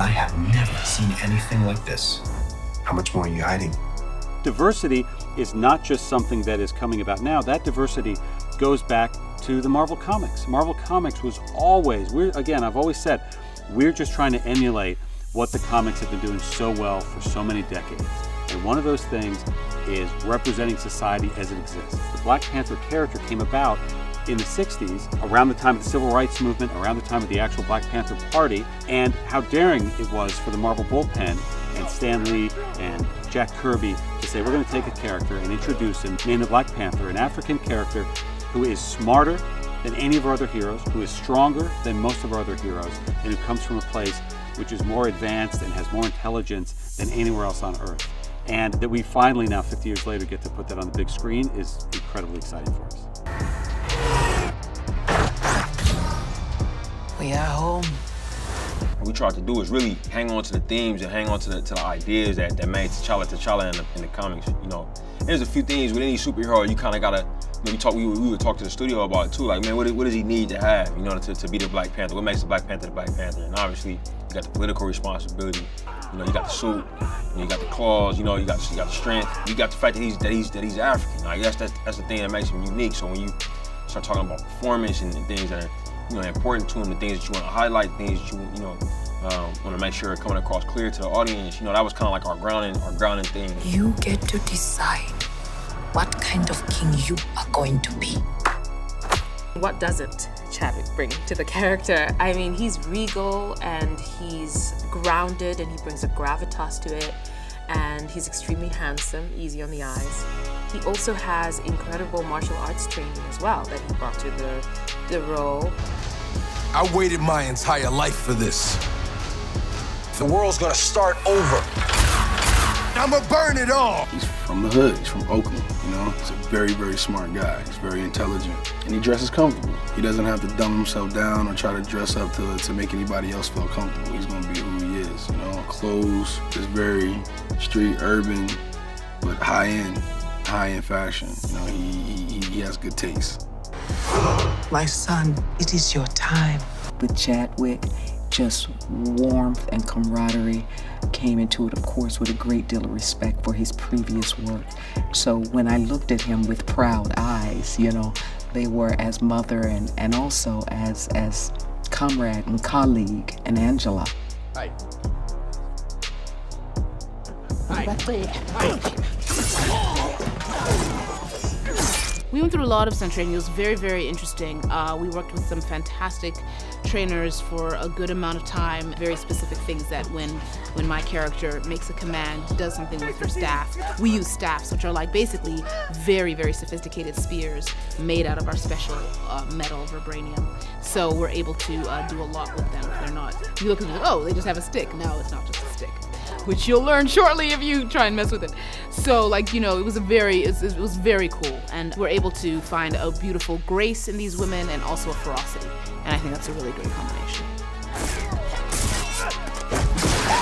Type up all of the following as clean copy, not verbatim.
I have never seen anything like this. How much more are you hiding? Diversity is not just something that is coming about now. That diversity goes back to the Marvel Comics. Marvel Comics was always, I've always said, we're just trying to emulate what the comics have been doing so well for so many decades. And one of those things is representing society as it exists. The Black Panther character came about in the 60s, around the time of the Civil Rights Movement, around the time of the actual Black Panther Party, and how daring it was for the Marvel bullpen and Stan Lee and Jack Kirby to say, we're going to take a character and introduce him, named the Black Panther, an African character who is smarter than any of our other heroes, who is stronger than most of our other heroes, and who comes from a place which is more advanced and has more intelligence than anywhere else on Earth. And that we finally now, 50 years later, get to put that on the big screen is incredibly exciting for us. We are home. What we tried to do is really hang on to the themes and hang on to the ideas that made T'Challa in the comics. You know, there's a few things with any superhero you kind of gotta. You know, we would talk to the studio about it too. Like, man, what does he need to have? You know, to be the Black Panther? What makes the Black Panther the Black Panther? And obviously, you got the political responsibility. You know, you got the suit. You got the claws. You know, you got the strength. You got the fact that he's African. Like that's the thing that makes him unique. So when you start talking about performance and things that are, you know, important to him, the things that you want to highlight, things that you know, want to make sure are coming across clear to the audience. You know, that was kind of like our grounding thing. You get to decide what kind of king you are going to be. What doesn't Chadwick bring to the character? I mean, he's regal and he's grounded and he brings a gravitas to it, and he's extremely handsome, easy on the eyes. He also has incredible martial arts training as well that he brought to the role. I waited my entire life for this. The world's gonna start over. I'ma burn it all. He's from the hood, he's from Oakland, you know? He's a very, very smart guy. He's very intelligent, and he dresses comfortable. He doesn't have to dumb himself down or try to dress up to make anybody else feel comfortable. He's gonna be who he is, you know? Clothes is very street, urban, but high-end fashion. You know, he has good taste. My son, it is your time. With Chadwick, just warmth and camaraderie came into it, of course, with a great deal of respect for his previous work. So when I looked at him with proud eyes, you know, they were as mother and also as comrade and colleague and Angela. Hi. We went through a lot of stunt training. It was very, very interesting. We worked with some fantastic trainers for a good amount of time. Very specific things that when my character makes a command, does something with her staff. We use staffs, which are like basically very, very sophisticated spears made out of our special metal vibranium. So we're able to do a lot with them. They're not, you look at them, oh, they just have a stick. No, it's not just a stick, which you'll learn shortly if you try and mess with it. So, like, you know, it was very cool. And we're able to find a beautiful grace in these women and also a ferocity. And I think that's a really great combination.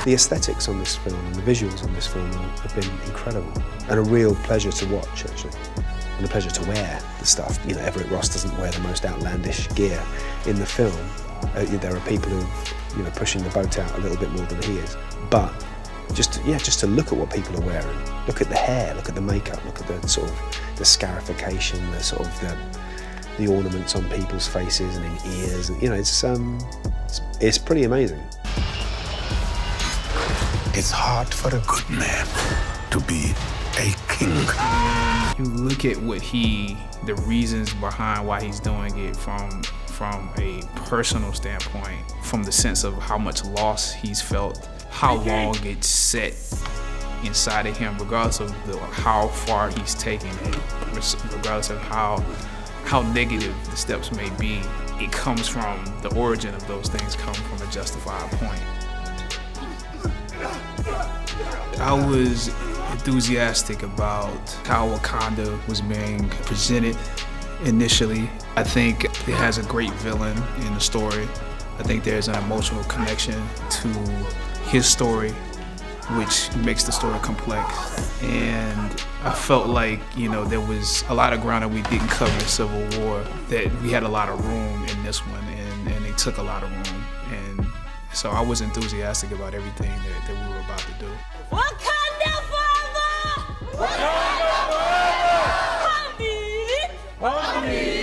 The aesthetics on this film and the visuals on this film have been incredible and a real pleasure to watch, actually, and a pleasure to wear the stuff. You know, Everett Ross doesn't wear the most outlandish gear in the film. There are people who, you know, pushing the boat out a little bit more than he is, but just to look at what people are wearing, look at the hair, look at the makeup, look at the sort of the scarification, the sort of the ornaments on people's faces and in ears, and you know, it's pretty amazing. It's hard for a good man to be a king. You look at the reasons behind why he's doing it from a personal standpoint, from the sense of how much loss he's felt, how long it's set inside of him, regardless of how far he's taken it, regardless of how negative the steps may be. It comes from the origin of those things come from a justified point. I was enthusiastic about how Wakanda was being presented initially. I think it has a great villain in the story. I think there's an emotional connection to his story, which makes the story complex. And I felt like, you know, there was a lot of ground that we didn't cover in Civil War, that we had a lot of room in this one, and they took a lot of room. And So I was enthusiastic about everything that we were about to do. Wakanda forever! Wakanda forever! Hamid!